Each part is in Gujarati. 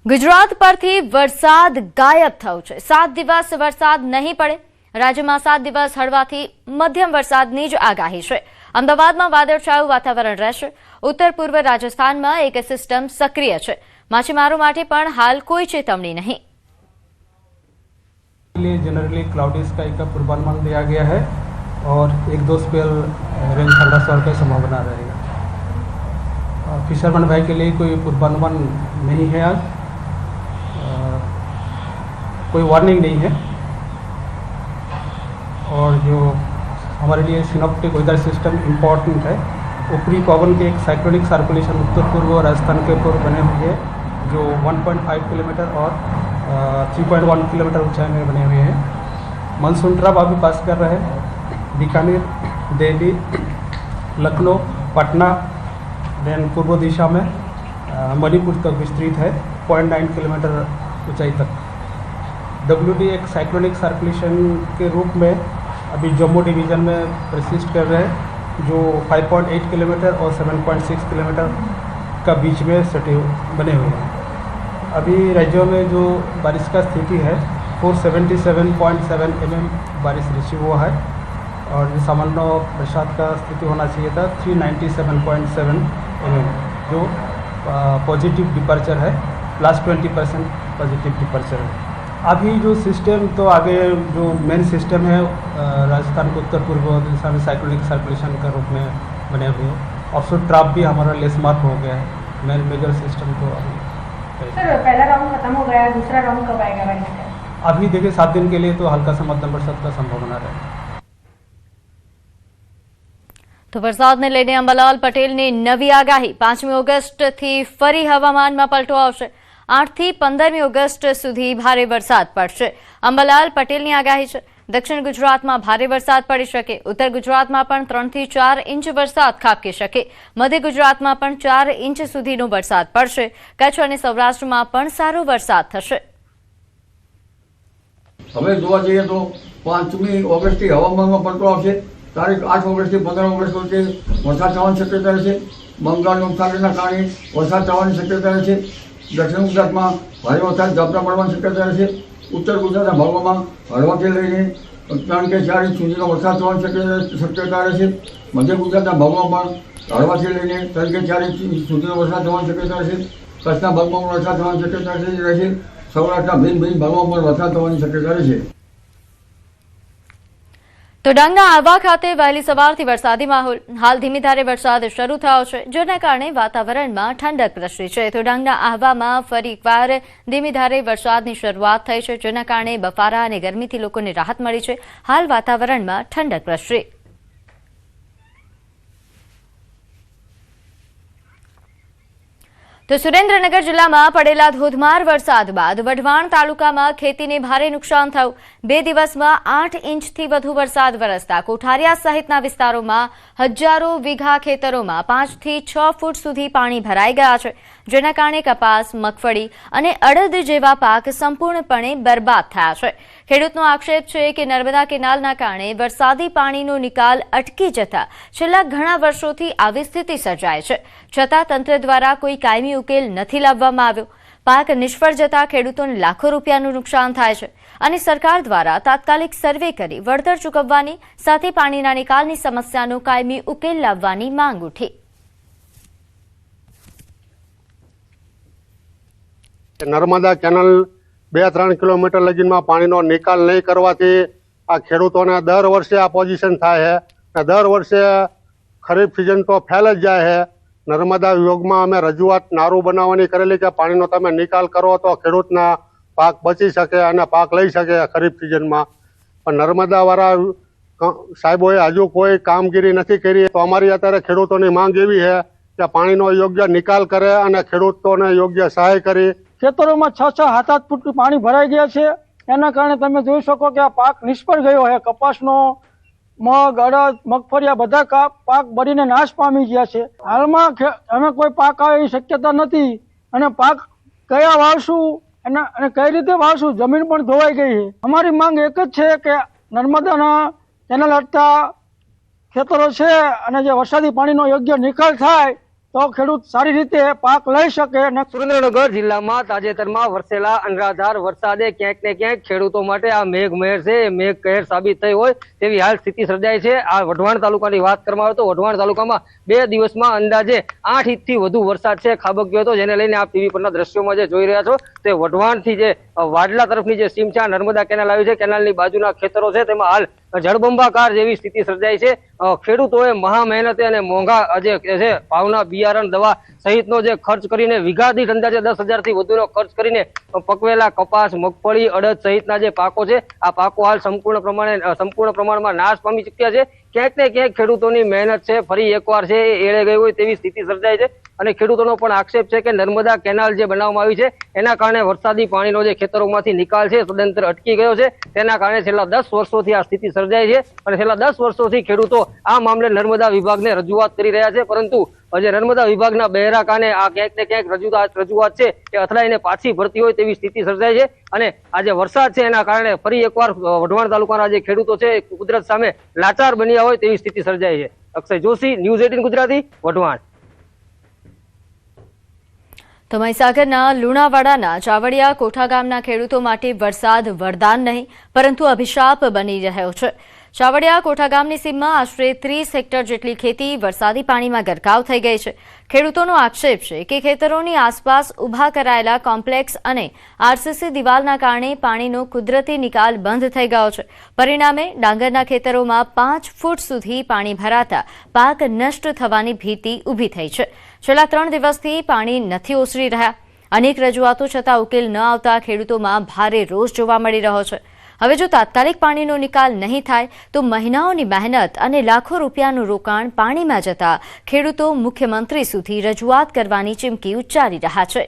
गुजरात परथी वरसाद गायब थयो छे। 7 दिवस वरसाद नहीं पड़े। राज्य में 7 दिवस हळवाथी मध्यम वरसादनी ज आगाही छे। अमदावाद में वादळछाયું वातावरण रहेशे। उत्तर पूर्व राजस्थान में एक सिस्टम सक्रिय छे। माछीमारों माटे पण हाल कोई चेतवणी नहीं। जनरली क्लाउडी स्काई का पूर्वानुमान दिया गया है और 1-2 स्पेल रेन थंडरस्टॉर्म की संभावना रहेगा। फिशरमैन भाई के लिए कोई पूर्वानुमान नहीं है। आज कोई वार्निंग नहीं है और जो हमारे लिए सिनॉप्टिक वेदर सिस्टम इम्पोर्टेंट है। ऊपरी पवन के एक साइक्लोनिक सर्कुलेशन उत्तर पूर्व राजस्थान के ऊपर बने हुए हैं जो 1.5 किलोमीटर और 3.1 किलोमीटर ऊंचाई में बने हुए हैं। मानसून ट्रफ अभी पास कर रहे हैं बीकानेर, दिल्ली, लखनऊ, पटना, देन पूर्व दिशा में मणिपुर तक विस्तृत है 0.9 किलोमीटर ऊंचाई तक। WD एक साइक्लोनिक सर्कुलेशन के रूप में अभी जम्मू डिवीज़न में प्रसिस्ट कर रहे हैं जो 5.8 किलोमीटर और 7.6 किलोमीटर का बीच में सटे बने हुए हैं। अभी राज्यों में जो बारिश का स्थिति है 477.7 mm बारिश रिसीव हुआ है और जो सामान्य बरसात का स्थिति होना चाहिए था 397.7 mm जो पॉजिटिव डिपर्चर है। प्लस 20% पॉजिटिव डिपर्चर है। अभी जो सिस्टम तो आगे जो मेन सिस्टम है राजस्थान के उत्तर पूर्व दिशा में साइक्लोनिक सर्कुलेशन का रूप में बने हुए हैं। ऑफशोर ट्रफ भी हमारा लेस मार्क हो गया है। मेन मेजर सिस्टम तो अभी सर पहला राउंड खत्म हो गया, दूसरा राउंड कब आएगा बारिश का? अभी देखिए 7 दिन के लिए तो हल्का सा मध्यम बरसात का संभावना है। तो वरसाद ने लईने अंबालाल पटेलनी नवी आगाही। 5મી ઓગસ્ટથી ફરી હવામાનમાં પલટો આવશે। 8 થી 15મી ઓગસ્ટ સુધી ભારે વરસાદ પડશે। અંબાલાલ પટેલની આગાહી છે। દક્ષિણ ગુજરાતમાં ભારે વરસાદ પડી શકે। ઉત્તર ગુજરાતમાં પણ 3 થી 4 ઇંચ વરસાદ ખાબકી શકે। મધ્ય ગુજરાતમાં પણ 4 ઇંચ સુધીનો વરસાદ પડશે। કચ્છ અને સૌરાષ્ટ્રમાં પણ સારો વરસાદ થશે। હવે જોવા જઈએ તો 5મી ઓગસ્ટથી હવામાનમાં પલટો આવશે। તારીખ 8 ઓગસ્ટથી 15 ઓગસ્ટ વચ્ચે વરસાદ થવાની શક્યતા રહેશે। બંગાળના ઉપસાગરના કારણે વરસાદ થવાની શક્યતા રહેશે। દક્ષિણ ગુજરાતમાં ભારે વરસાદ ઝાપટા પડવાની શક્યતા રહેશે। ઉત્તર ગુજરાતના ભાગોમાં હળવાથી લઈને 3 કે 4 ઇંચ સુધીનો વરસાદ થવાની શક્યતા રહેશે। મધ્ય ગુજરાતના ભાગોમાં પણ હળવાથી લઈને 3 કે 4 ઇંચ સુધીનો વરસાદ થવાની શક્યતા રહેશે। કચ્છના ભાગમાં પણ વરસાદ થવાની શક્યતા રહેશે। સૌરાષ્ટ્રના ભિન્ન ભાગોમાં પણ વરસાદ થવાની શક્યતા રહેશે। તો ડાંગના આહવા ખાતે વહેલી સવારથી વરસાદી માહોલ। હાલ ધીમી ધારે વરસાદ શરૂ થયો છે જેના કારણે વાતાવરણમાં ઠંડક પ્રસરી છે। તો ડાંગના આહવામાં ફરી એકવાર ધીમી ધારે વરસાદની શરૂઆત થઈ છે જેના કારણે બફારા અને ગરમીથી લોકોને રાહત મળી છે। હાલ વાતાવરણમાં ઠંડક પ્રસરી। તો સુરેન્દ્રનગર જિલ્લામાં પડેલા ધોધમાર વરસાદ બાદ વઢવાણ તાલુકામાં ખેતીને ભારે નુકસાન થયું। 2 દિવસમાં 8 ઇંચથી વધુ વરસાદ વરસતા કોઠારિયા સહિતના વિસ્તારોમાં હજારો વીઘા ખેતરોમાં 5 થી 6 ફૂટ સુધી પાણી ભરાઈ ગયા છે જેના કારણે કપાસ, મગફળી અને અડદ જેવા પાક સંપૂર્ણપણે બરબાદ થયા છે। ખેડૂતનો આક્ષેપ છે કે નર્મદા કેનાલના કારણે વરસાદી પાણીનો નિકાલ અટકી જતા છેલ્લા ઘણા વર્ષોથી આવી સ્થિતિ સર્જાય છે છતાં તંત્ર દ્વારા કોઈ કાયમી ઉકેલ નથી લાવવામાં આવ્યો। પાક નિષ્ફળ જતા ખેડૂતોને લાખો રૂપિયાનું નુકસાન થાય છે અને સરકાર દ્વારા તાત્કાલિક સર્વે કરી વળતર ચૂકવવાની સાથે પાણીના નિકાલની સમસ્યાનો કાયમી ઉકેલ લાવવાની માંગ ઉઠી। નર્મદા કેનાલ 2-3 કિલોમીટર લગીનમાં પાણીનો નિકાલ નહીં કરવાથી આ ખેડૂતોને દર વર્ષે આ પોઝિશન થાય છે। દર વર્ષે ખરીફ સિઝન તો ફેલ જ જાય છે। નર્મદા વિભાગમાં અમે રજૂઆત નારું બનાવવાની કરેલી કે પાણીનો તમે નિકાલ કરો તો ખેડૂતના પાક બચી શકે અને પાક લઈ શકે ખરીફ સિઝનમાં। પણ નર્મદાવાળા સાહેબોએ હજુ કોઈ કામગીરી નથી કરી। તો અમારી અત્યારે ખેડૂતોની માંગ એવી છે કે પાણીનો યોગ્ય નિકાલ કરે અને ખેડૂતોને યોગ્ય સહાય કરી। ખેતરોમાં 6-7 ફૂટ પાણી ભરાઈ ગયા છે એના કારણે તમે જોઈ શકો કે આ પાક નિષ્ફળ ગયો છે। કપાસનો, મગ, અડદ, મગફળી બધા પાક બળીને નાશ પામી ગયા છે। હાલમાં અમે કોઈ પાક આવે એવી શક્યતા નથી અને પાક કયા વાવશું અને કઈ રીતે વાવશું જમીન પણ ધોવાઈ ગઈ છે। અમારી માંગ એક જ છે કે નર્મદાના કેનાલ હટતા ખેતરો છે અને જે વરસાદી પાણીનો યોગ્ય નિકાલ થાય તો ખેડૂત સારી રીતે પાક લઈ શકે અને સુરેન્દ્રનગર જિલ્લામાં તાજેતરમાં વરસેલા અનરાધાર વરસાદે ક્યાંક ને ક્યાંક ખેડૂતો માટે આ મેઘમહેર છે એ મેઘ કહેર સાબિત થઈ હોય તેવી હાલ સ્થિતિ સર્જાઈ છે। આ વઢવાણ તાલુકાની વાત કરવામાં આવે તો વઢવાણ તાલુકામાં 2 દિવસમાં અંદાજે 8 ઇંચથી વધુ વરસાદ છે ખાબક્યો હતો, જેને લઈને આપ ટીવી પરના દ્રશ્યોમાં જે જોઈ રહ્યા છો તે વઢવાણથી જે વાડલા તરફની જે સીમ છે, નર્મદા કેનાલ આવી છે, કેનાલની બાજુના ખેતરો છે તેમાં હાલ જળબંબાકાર જેવી સ્થિતિ સર્જાઈ છે। ખેડૂતોએ મહા મહેનતે અને મોંઘા જે છે ભાવના બિયારણ, દવા સહિતનો જે ખર્ચ કરીને વીઘા દીઠ અંદાજે 10,000 થી વધુનો ખર્ચ કરીને પકવેલા કપાસ, મગફળી, અડદ સહિતના જે પાકો છે આ પાકો હાલ સંપૂર્ણ પ્રમાણમાં નાશ પામી ચૂક્યા છે। ક્યાંક ને ક્યાંક ખેડૂતોની મહેનત છે ફરી એકવાર છે એ એળે ગઈ હોય તેવી સ્થિતિ સર્જાઈ છે અને ખેડૂતોનો પણ આક્ષેપ છે કે નર્મદા કેનાલ જે બનાવવામાં આવી છે એના કારણે વરસાદી પાણીનો જે ખેતરોમાંથી નિકાલ છે સદંતર અટકી ગયો છે। તેના કારણે છેલ્લા 10 વર્ષોથી આ સ્થિતિ સર્જાઈ છે અને છેલ્લા 10 વર્ષોથી ખેડૂતો આ મામલે નર્મદા વિભાગને રજૂઆત કરી રહ્યા છે, પરંતુ જે નર્મદા વિભાગના બહેરા કાને આ ક્યાંક ને ક્યાંક રજૂઆત છે એ અથડાઈને પાછી ભરતી હોય તેવી સ્થિતિ સર્જાઈ છે અને આ જે વરસાદ છે એના કારણે ફરી એકવાર વઢવાણ તાલુકાના જે ખેડૂતો છે કુદરત સામે લાચાર બન્યા હોય તેવી સ્થિતિ સર્જાઈ છે। અક્ષય જોશી, ન્યૂઝ 18 ગુજરાતી, વઢવાણ। તો મહીસાગરના લુણાવાડાના ચાવડિયા કોઠા ગામના ખેડૂતો માટે વરસાદ વરદાન નહીં પરંતુ અભિશાપ બની રહ્યો છે। ચાવડિયા કોઠા ગામની સીમમાં આશરે 30 હેક્ટર જેટલી ખેતી વરસાદી પાણીમાં ગરકાવ થઈ ગઈ છે। ખેડૂતોનો આક્ષેપ છે કે ખેતરોની આસપાસ ઊભા કરાયેલા કોમ્પ્લેક્સ અને આરસીસી દિવાલના કારણે પાણીનો કુદરતી નિકાલ બંધ થઈ ગયો છે। પરિણામે ડાંગરના ખેતરોમાં 5 ફૂટ સુધી પાણી ભરાતા પાક નષ્ટ થવાની ભીતિ ઊભી થઈ છે। છેલ્લા 3 દિવસથી પાણી નથી ઓસરી રહ્યા। અનેક રજૂઆતો છતાં ઉકેલ ન આવતા ખેડૂતોમાં ભારે રોષ જોવા મળી રહ્યો છે। હવે જો તાત્કાલિક પાણીનો નિકાલ નહીં થાય તો મહિનાઓની મહેનત અને લાખો રૂપિયાનું રોકાણ પાણીમાં જતા ખેડૂતો મુખ્યમંત્રી સુધી રજૂઆત કરવાની ચીમકી ઉચ્ચારી રહ્યા છે।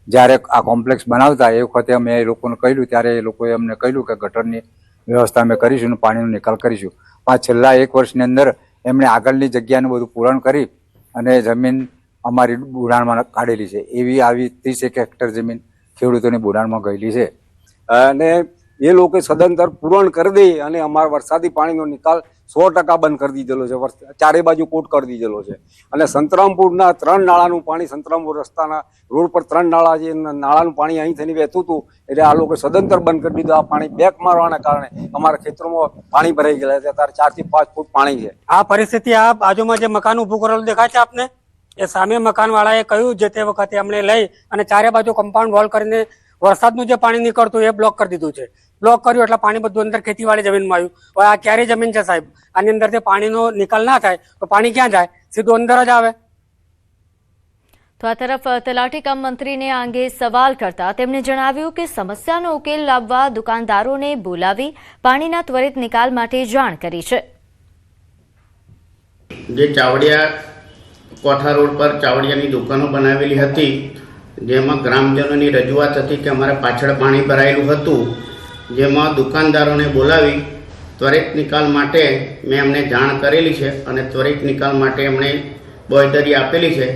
જ્યારે આ કોમ્પ્લેક્સ બનાવતા એ વખતે અમે એ લોકોને કહ્યું ત્યારે એ લોકોએ અમને કહ્યું કે ગટરની વ્યવસ્થા અમે કરીશું અને પાણીનો નિકાલ કરીશું। પણ છેલ્લા 1 વર્ષની અંદર એમણે આગળની જગ્યાનું બધું પૂરણ કરી અને જમીન અમારી બુડાણમાં કાઢેલી છે। એવી આવી 30 હેક્ટર જમીન ખેડૂતોની બુડાણમાં ગયેલી છે અને એ લોકો સદંતર પૂરણ કરી દે અને અમારા વરસાદી પાણીનો નિકાલ 100% બંધ કરી દીધેલો છે। ચારે બાજુ કોટ કરી દીધેલો છે અને સંતરામપુરના 3 નાળાનું પાણી, સંતરામપુર રસ્તાના રોડ પર 3 નાળા છે, નાળાનું પાણી અહીં થઈને વહેતું હતું એટલે આ લોકો સદંતર બંધ કરી દીધું। આ પાણી બેક મારવાના કારણે અમારા ખેતરોમાં પાણી ભરાઈ ગયેલા છે। અત્યારે 4 થી 5 ફૂટ પાણી છે। આ પરિસ્થિતિ આ બાજુમાં જે મકાન ઊભું કરેલું દેખાય છે આપને, એ સામે મકાનવાળાએ કહ્યું જે તે વખતે અમને લઈ અને ચારે બાજુ કમ્પાઉન્ડ વોલ કરીને વરસાદનું જે પાણી નીકળતું એ બ્લોક કરી દીધું છે। બ્લોક કર્યું એટલે પાણી બધું અંદર ખેતીવાડી જમીનમાં આવ્યું। હવે આ ક્યારે જમીન છે સાહેબ, આની અંદરથી પાણીનો નિકાલ ના થાય તો પાણી ક્યાં જાય? સીધું અંદર જ આવે। તો આ તરફ તલાટી કમ મંત્રીને આ અંગે સવાલ કરતા તેમણે જણાવ્યું કે સમસ્યાનો ઉકેલ લાવવા દુકાનદારોને બોલાવી પાણીના ત્વરિત નિકાલ માટે જાણ કરી છે। જે ચાવડિયા કોઠા રોડ પર ચાવડિયાની દુકાનો બનાવેલી હતી, જેમાં ગ્રામજનોની રજૂઆત હતી કે અમારા પાછળ પાણી ભરાયેલું હતું, જેમાં દુકાનદારોને બોલાવી ત્વરિત નિકાલ માટે મેં એમને જાણ કરેલી છે અને ત્વરિત નિકાલ માટે એમણે બાંયધરી આપેલી છે।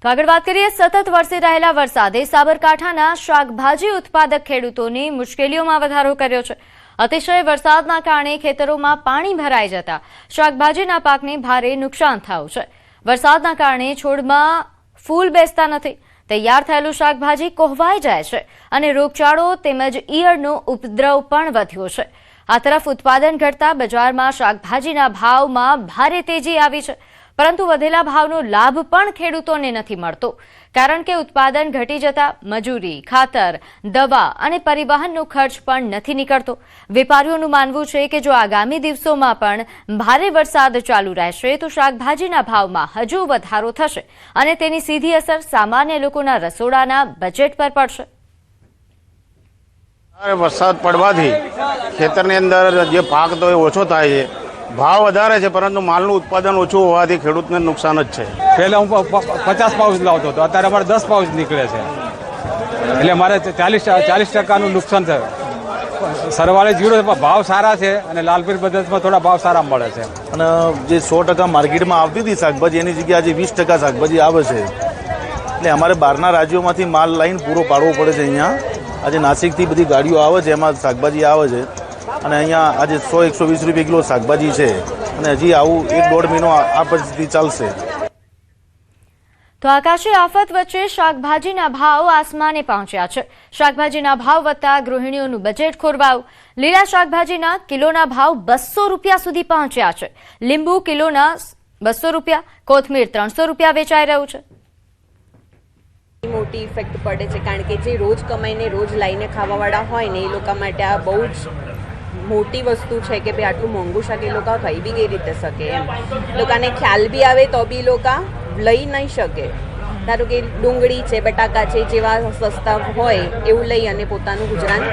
તો આગળ વાત કરીએ, સતત વરસી રહેલા વરસાદે સાબરકાંઠાના શાકભાજી ઉત્પાદક ખેડૂતોની મુશ્કેલીઓમાં વધારો કર્યો છે। અતિશય વરસાદના કારણે ખેતરોમાં પાણી ભરાઈ જતા શાકભાજીના પાકને ભારે નુકસાન થયું છે। વરસાદના કારણે છોડમાં ફૂલ બેસતા નથી, તૈયાર થયેલું શાકભાજી કોહવાઈ જાય છે અને રોગચાળો તેમજ ઈયળનો ઉપદ્રવ પણ વધ્યો છે। આ તરફ ઉત્પાદન ઘટતા બજારમાં શાકભાજીના ભાવમાં ભારે તેજી આવી છે, પરંતુ વધેલા ભાવનો લાભ પણ ખેડૂતોને નથી મળતો, કારણ કે ઉત્પાદન ઘટી જતા મજૂરી, ખાતર, દવા અને પરિવહનનો ખર્ચ પણ નથી નીકળતો। વેપારીઓનું માનવું છે કે જો આગામી દિવસોમાં પણ ભારે વરસાદ ચાલુ રહેશે તો શાકભાજીના ભાવમાં હજુ વધારો થશે અને તેની સીધી અસર સામાન્ય લોકોના રસોડાના બજેટ પર પડશે। વરસાદ પડવાથી ખેતરની અંદર જે પાક તો એ ઓછો થાય છે, ભાવ વધારે છે, પરંતુ માલનું ઉત્પાદન ઓછું હોવાથી ખેડૂતને નુકસાન જ છે। પહેલાં હું 50 પાઉચ લાવતો હતો, અત્યારે અમારે 10 પાઉચ નીકળે છે, એટલે અમારે 40% નુકસાન છે। સરવાળે જીરો ભાવ સારા છે અને લાલપીર પદ્ધતિમાં થોડા ભાવ સારા મળે છે અને જે 100% માર્કેટમાં આવતી હતી શાકભાજી એની જગ્યાએ આજે 20% શાકભાજી આવે છે, એટલે અમારે બહારના રાજ્યોમાંથી માલ લાઈન પૂરો પાડવો પડે છે। અહીંયા આજે નાસિકથી બધી ગાડીઓ આવે છે, એમાં શાકભાજી આવે છે, અને અહીંયા આજે 100-120 રૂપિયા કિલો શાકભાજી છે અને હજી આવું 1-1.5 મહિનો આ પરિસ્થિતિ ચાલશે. તો આકાશી આફત વચ્ચે શાકભાજીના ભાવ આસમાને પહોંચ્યા છે. શાકભાજીના ભાવ વધતા ગૃહિણીઓનું બજેટ ખોરવાયું. લીલા શાકભાજીના કિલોના ભાવ 200 રૂપિયા સુધી પહોંચ્યા છે. લીંબુ કિલોના 200 રૂપિયા, કોથમીર 300 રૂપિયા વેચાઈ રહ્યું છે. મોટી ઇફેક્ટ પડે છે કારણ કે જે રોજ કમાઈને રોજ લાઈને ખાવાવાળા હોય ને એ લોકો માટે આ બહુ જ મોટી વસ્તુ છે કે ભાઈ આટલું મોંઘું શાક એ લોકો ખાઈ બી કઈ રીતે શકે એમ. લોકોને ખ્યાલ બી આવે તો બી લોકો લઈ નહીં શકે. ધારો કે ડુંગળી છે, બટાકા છે જેવા સસ્તા હોય એવું લઈ અને પોતાનું ગુજરાન